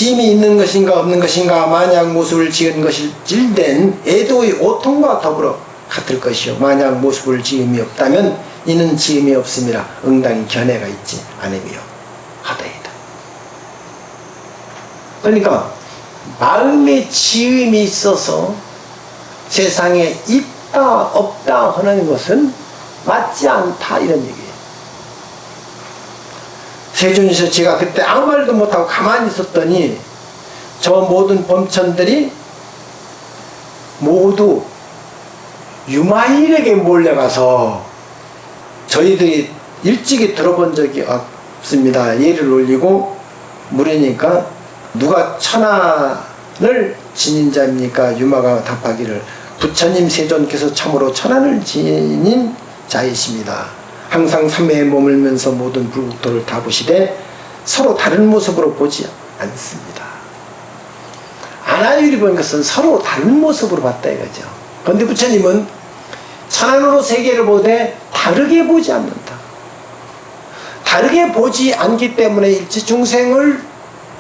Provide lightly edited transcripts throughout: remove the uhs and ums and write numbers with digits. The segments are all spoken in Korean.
지음이 있는 것인가 없는 것인가 만약 모습을 지은 것일 질된 애도의 오통과 더불어 같을 것이요 만약 모습을 지음이 없다면 이는 지음이 없음이라 응당히 견해가 있지 않으며 하다이다. 그러니까 마음에 지음이 있어서 세상에 있다 없다 하는 것은 맞지 않다 이런 얘기예요. 세존에서 제가 그때 아무 말도 못하고 가만히 있었더니 저 모든 범천들이 모두 유마일에게 몰려가서 저희들이 일찍이 들어본 적이 없습니다. 예를 올리고 물으니까 누가 천안을 지닌 자입니까? 유마가 답하기를 부처님 세존께서 참으로 천안을 지닌 자이십니다. 항상 삼매에 머물면서 모든 불국토를 다 보시되 서로 다른 모습으로 보지 않습니다. 아나유리 본 것은 서로 다른 모습으로 봤다 이거죠. 그런데 부처님은 천안으로 세계를 보되 다르게 보지 않는다. 다르게 보지 않기 때문에 일체 중생을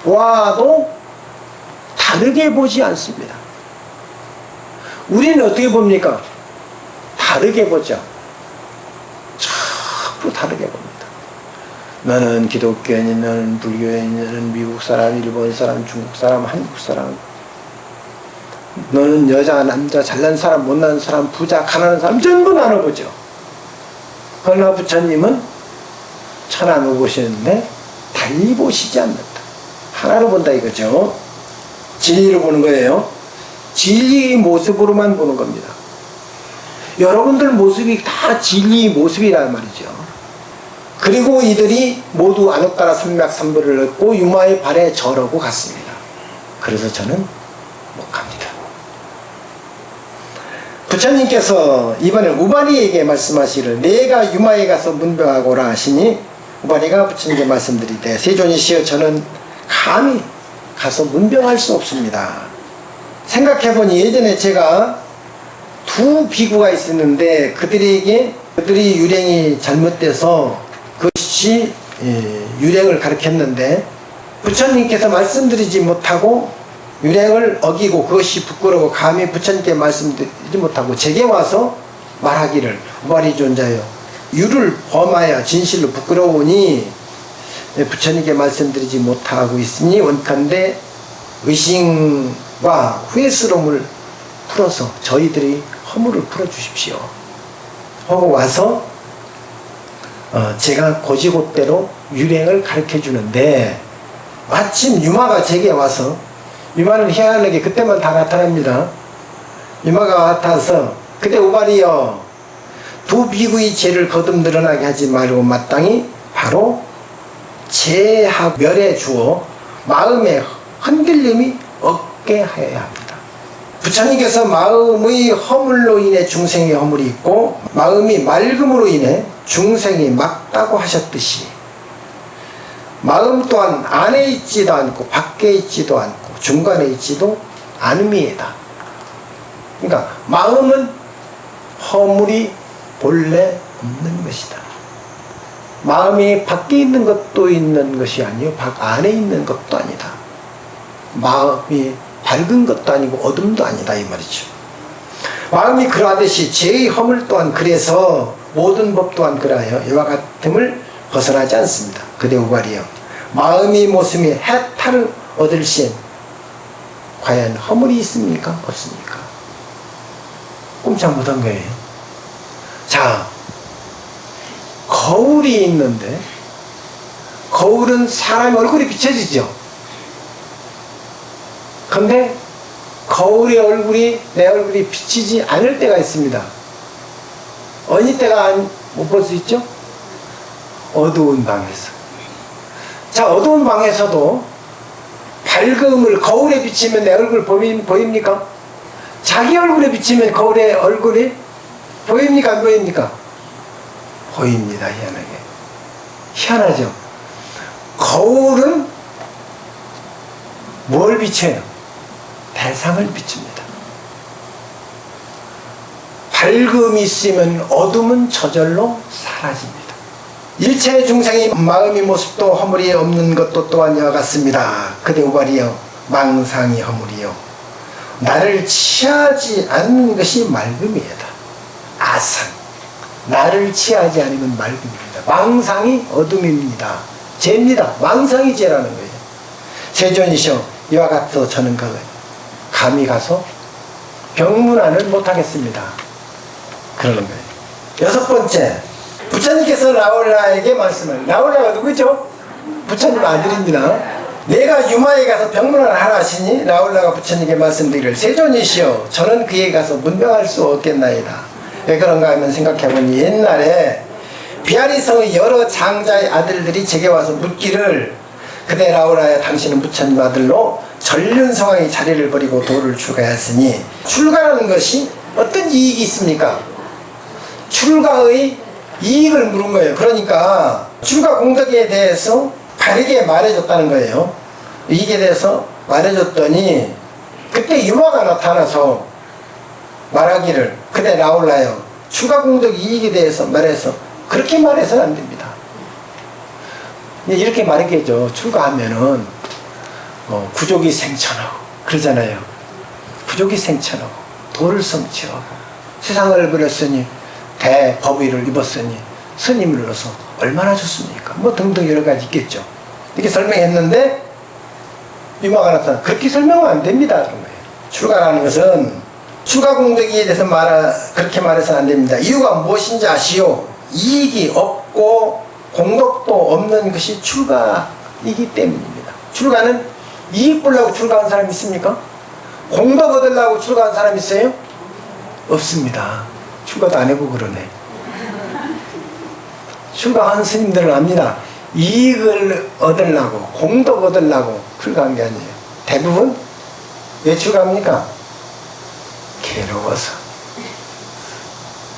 보아도 다르게 보지 않습니다. 우리는 어떻게 봅니까? 다르게 보죠. 자꾸 다르게 봅니다. 너는 기독교인이, 너는 불교인이, 너는 미국 사람, 일본 사람, 중국 사람, 한국 사람, 너는 여자, 남자, 잘난 사람, 못난 사람, 부자, 가난한 사람 전부 나눠보죠. 그러나 부처님은 천안으로 보시는데 달리 보시지 않는다. 하나로 본다 이거죠. 진리로 보는 거예요. 진리의 모습으로만 보는 겁니다. 여러분들 모습이 다 진리의 모습이란 말이죠. 그리고 이들이 모두 안옥따라 삼맥삼불을 얻고 유마의 발에 절하고 갔습니다. 그래서 저는 못 갑니다. 부처님께서 이번에 우바리에게 말씀하시기를 내가 유마에 가서 문병하고라 하시니 우바리가 부처님께 말씀드리되 세존이시여 저는 감히 가서 문병할 수 없습니다. 생각해보니 예전에 제가 두 비구가 있었는데 그들이 유행이 잘못돼서 그것이 유행을 가르쳤는데 부처님께서 말씀드리지 못하고 유행을 어기고 그것이 부끄러워 감히 부처님께 말씀드리지 못하고 제게 와서 말하기를 우바리 존자여 유를 범하여 진실로 부끄러우니 부처님께 말씀드리지 못하고 있으니 원컨대 의심과 후회스러움을 풀어서 저희들이 허물을 풀어주십시오 하고 와서 제가 고지고대로 유행을 가르쳐 주는데 마침 유마가 제게 와서 유마는 희한하게 그때만 다 나타납니다. 유마가 나타나서 그때 우바리여 두 비구의 죄를 거듭 늘어나게 하지 말고 마땅히 바로 죄하 멸해 주어 마음의 흔들림이 없게 하여야 합니다. 부처님께서 마음의 허물로 인해 중생의 허물이 있고 마음이 맑음으로 인해 중생이 맑다고 하셨듯이 마음 또한 안에 있지도 않고 밖에 있지도 않고 중간에 있지도 않음이다. 그러니까 마음은 허물이 본래 없는 것이다. 마음이 밖에 있는 것도 있는 것이 아니요 밖 안에 있는 것도 아니다. 마음이 밝은 것도 아니고 어둠도 아니다 이 말이죠. 마음이 그러하듯이 죄의 허물 또한 그래서 모든 법 또한 그러하여 이와 같음을 벗어나지 않습니다. 그대 우발이여 마음이 모습이 해탈을 얻을 시엔 과연 허물이 있습니까? 없습니까? 꼼짝 못한 거예요. 자, 거울이 있는데 거울은 사람의 얼굴이 비춰지죠. 근데 거울의 얼굴이 내 얼굴이 비치지 않을 때가 있습니다. 어느 때가 못 볼 수 있죠? 어두운 방에서. 자, 어두운 방에서도 밝음을 거울에 비치면 내 얼굴 보입니까? 자기 얼굴에 비치면 거울의 얼굴이 보입니까? 안 보입니까? 보입니다. 희한하게. 희한하죠? 거울은 뭘 비춰요? 대상을 비춥니다. 밝음이 있으면 어둠은 저절로 사라집니다. 일체 중생의 마음의 모습도 허물이 없는 것도 또한 이와 같습니다. 그대 우발이여 망상이 허물이요 나를 취하지 않는 것이 맑음이다. 아상 나를 취하지 않으면 맑음입니다. 망상이 어둠입니다. 죄입니다. 망상이 죄라는 거예요. 세존이시여 이와 같아서 저는 감히 가서 병문안을 못하겠습니다. 그러는 거예요. 여섯 번째, 부처님께서 라울라에게 말씀을, 라울라가 누구죠? 부처님 아들입니다. 내가 유마에 가서 병문안을 하라 하시니 라울라가 부처님께 말씀드리기를 세존이시여 저는 그에 가서 문병할 수 없겠나이다. 왜 그런가 하면 생각해보니 옛날에 비아리성의 여러 장자의 아들들이 제게 와서 묻기를 그대 라울라야 당신은 부처님 아들로 전륜성왕의 자리를 버리고 도를 출가하였으니 출가라는 것이 어떤 이익이 있습니까? 출가의 이익을 물은 거예요. 그러니까 출가 공덕에 대해서 바르게 말해줬다는 거예요. 이익에 대해서 말해줬더니 그때 유마가 나타나서 말하기를 그대 라울라요 출가 공덕 이익에 대해서 말해서 그렇게 말해서는 안 됩니다. 이렇게 말했겠죠. 출가하면은 구족이 생천하고 그러잖아요. 구족이 생천하고 도를 성취하고 세상을 버렸으니 대법의를 입었으니 스님으로서 얼마나 좋습니까? 뭐 등등 여러 가지 있겠죠. 이렇게 설명했는데 유마가 나타나 그렇게 설명은 안 됩니다. 그런 거예요. 출가라는 것은 출가 공덕에 대해서 그렇게 말해서는 안 됩니다. 이유가 무엇인지 아시오? 이익이 없고 공덕도 없는 것이 출가이기 때문입니다. 출가는 이익 보려고 출가한 사람 있습니까? 공덕 얻으려고 출가한 사람 있어요? 없습니다. 출가도 안 해보고 그러네. 출가한 스님들은 압니다. 이익을 얻으려고 공덕 얻으려고 출가한 게 아니에요. 대부분 왜 출가합니까? 괴로워서.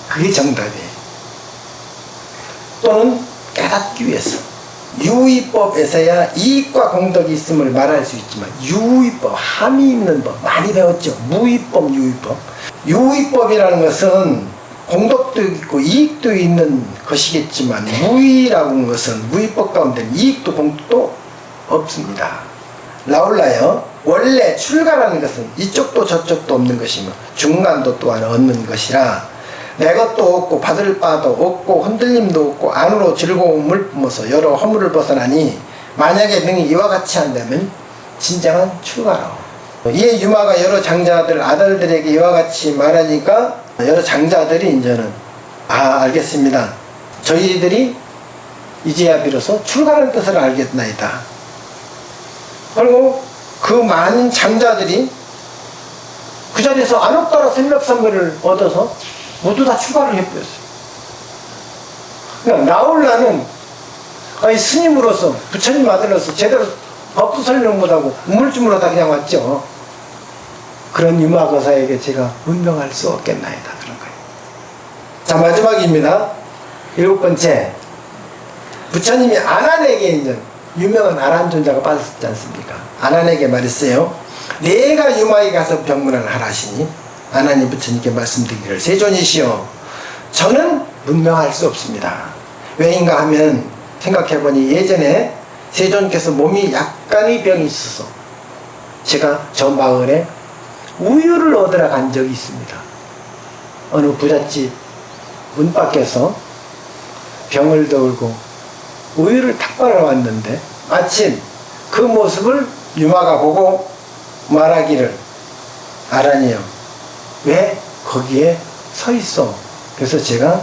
그게 정답이에요. 또는 깨닫기 위해서. 유의법에서야 이익과 공덕이 있음을 말할 수 있지만 유의법, 함이 있는 법 많이 배웠죠. 무의법, 유의법. 유의법이라는 것은 공덕도 있고 이익도 있는 것이겠지만 무의라고 하는 것은 무의법 가운데 이익도 공덕도 없습니다. 라울라요 원래 출가라는 것은 이쪽도 저쪽도 없는 것이며 중간도 또한 없는 것이라 내 것도 없고 받을 바도 없고 흔들림도 없고 안으로 즐거움을 뿜어서 여러 허물을 벗어나니 만약에 능히 이와 같이 한다면 진정한 출가라고. 이에 유마가 여러 장자들 아들들에게 이와 같이 말하니까 여러 장자들이 이제는 알겠습니다. 저희들이 이제야 비로소 출가라는 뜻을 알겠나이다. 그리고 그 많은 장자들이 그 자리에서 안옥따라 생명선물을 얻어서 모두 다 출가를 해버렸어요. 그러니까 라울라는 스님으로서 부처님 아들로서 제대로 법도 설명 못하고 우물쭈물하다 그냥 왔죠. 그런 유마거사에게 제가 문명할 수 없겠나이다. 그런 거예요. 자, 마지막입니다. 일곱 번째, 부처님이 아난에게 이제 유명한 아난존자가 빠졌지 않습니까? 아난에게 말했어요. 내가 유마에 가서 병문안을 하라 하시니 아난이 부처님께 말씀드리기를 세존이시여 저는 문명할 수 없습니다. 왜인가 하면 생각해보니 예전에 세존께서 몸이 약간의 병이 있어서 제가 저 마을에 우유를 얻으러 간 적이 있습니다. 어느 부잣집 문 밖에서 병을 들고 우유를 탁발하러 왔는데 마침 그 모습을 유마가 보고 말하기를 아란이여 왜 거기에 서 있어? 그래서 제가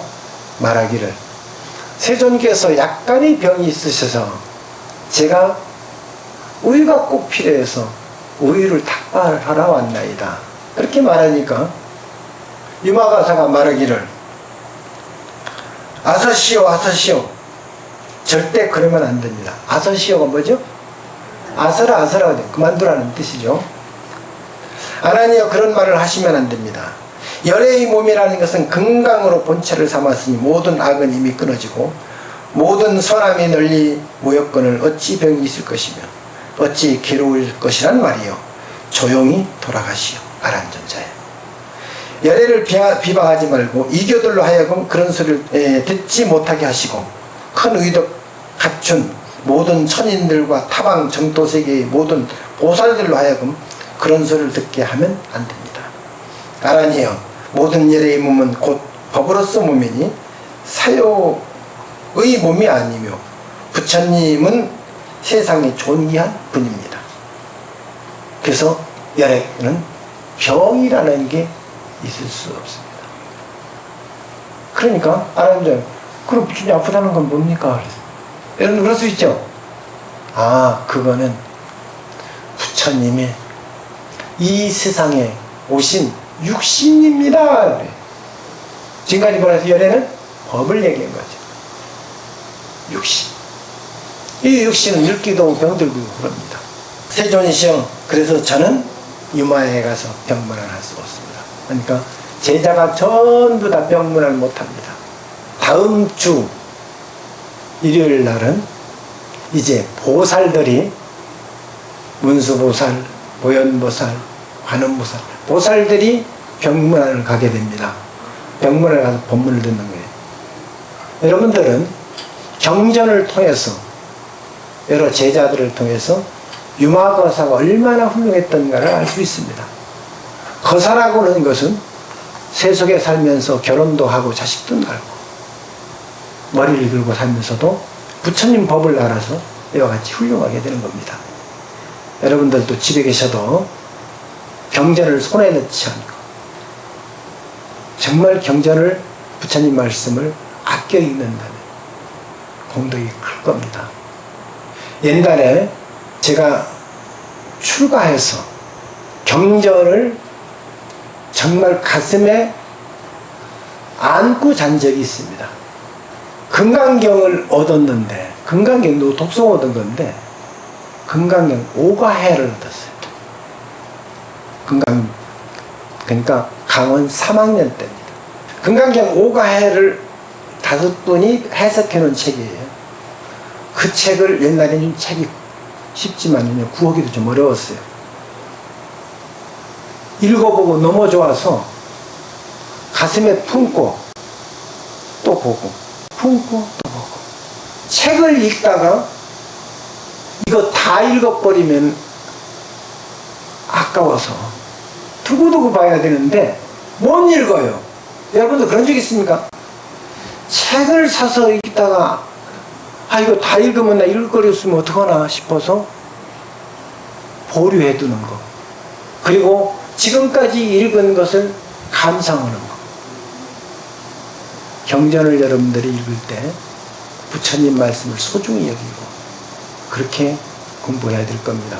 말하기를 세존께서 약간의 병이 있으셔서 제가 우유가 꼭 필요해서 우유를 탁발하러 왔나이다. 그렇게 말하니까 유마가사가 말하기를 아서시오 아서시오 절대 그러면 안 됩니다. 아서시오가 뭐죠? 아서라 그만두라는 뜻이죠. 아나니여 그런 말을 하시면 안 됩니다. 열애의 몸이라는 것은 건강으로 본체를 삼았으니 모든 악은 이미 끊어지고 모든 선함이 널리 모였거늘 어찌 병이 있을 것이며 어찌 괴로울 것이란 말이요. 조용히 돌아가시오. 아란존자에 열애를 비방하지 말고 이교들로 하여금 그런 소리를 듣지 못하게 하시고 큰 의덕 갖춘 모든 천인들과 타방 정토세계의 모든 보살들로 하여금 그런 소리를 듣게 하면 안 됩니다. 나란히여 모든 열의 몸은 곧 법으로서 몸이니 사요의 몸이 아니며 부처님은 세상에 존귀한 분입니다. 그래서 열에는 병이라는 게 있을 수 없습니다. 그러니까 아람자 그럼 부처님 아프다는 건 뭡니까? 여러분 그럴 수 있죠? 아 그거는 부처님이 이 세상에 오신 육신입니다. 지금까지 말해서 열애는 법을 얘기한 거죠. 육신. 이 육신은 늙기도 병들고 그럽니다. 세존이시여 그래서 저는 유마에 가서 병문안 할 수 없습니다. 그러니까 제자가 전부 다 병문안 못합니다. 다음 주 일요일 날은 이제 보살들이 문수보살, 보현보살, 관음보살 보살들이 병문안을 가게 됩니다. 병문안에 가서 법문을 듣는 거예요. 여러분들은 경전을 통해서 여러 제자들을 통해서 유마거사가 얼마나 훌륭했던가를 알 수 있습니다. 거사라고 하는 것은 세속에 살면서 결혼도 하고 자식도 낳고 머리를 들고 살면서도 부처님 법을 알아서 이와 같이 훌륭하게 되는 겁니다. 여러분들도 집에 계셔도 경전을 손에 넣지 않고 정말 경전을 부처님 말씀을 아껴 읽는다면 공덕이 클 겁니다. 옛날에 제가 출가해서 경전을 정말 가슴에 안고 잔 적이 있습니다. 금강경을 얻었는데 금강경도 독송 얻은 건데 금강경 5가해를 얻었어요. 그러니까 강원 3학년 때입니다. 금강경 5가해를 5분이 해석해 놓은 책이에요. 그 책을 옛날에는 책이 쉽지만 구하기도 좀 어려웠어요. 읽어보고 너무 좋아서 가슴에 품고 또 보고 품고 또 보고 책을 읽다가 이거 다 읽어버리면 아까워서 두고두고 봐야 되는데 못 읽어요. 여러분도 그런 적 있습니까? 책을 사서 읽다가 아 이거 다 읽으면 나 읽을 거리 없으면 어떡하나 싶어서 보류해 두는 거. 그리고 지금까지 읽은 것을 감상하는 거. 경전을 여러분들이 읽을 때 부처님 말씀을 소중히 여기고 그렇게 공부해야 될 겁니다.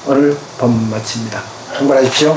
오늘 법문 마칩니다. 공부하십시오.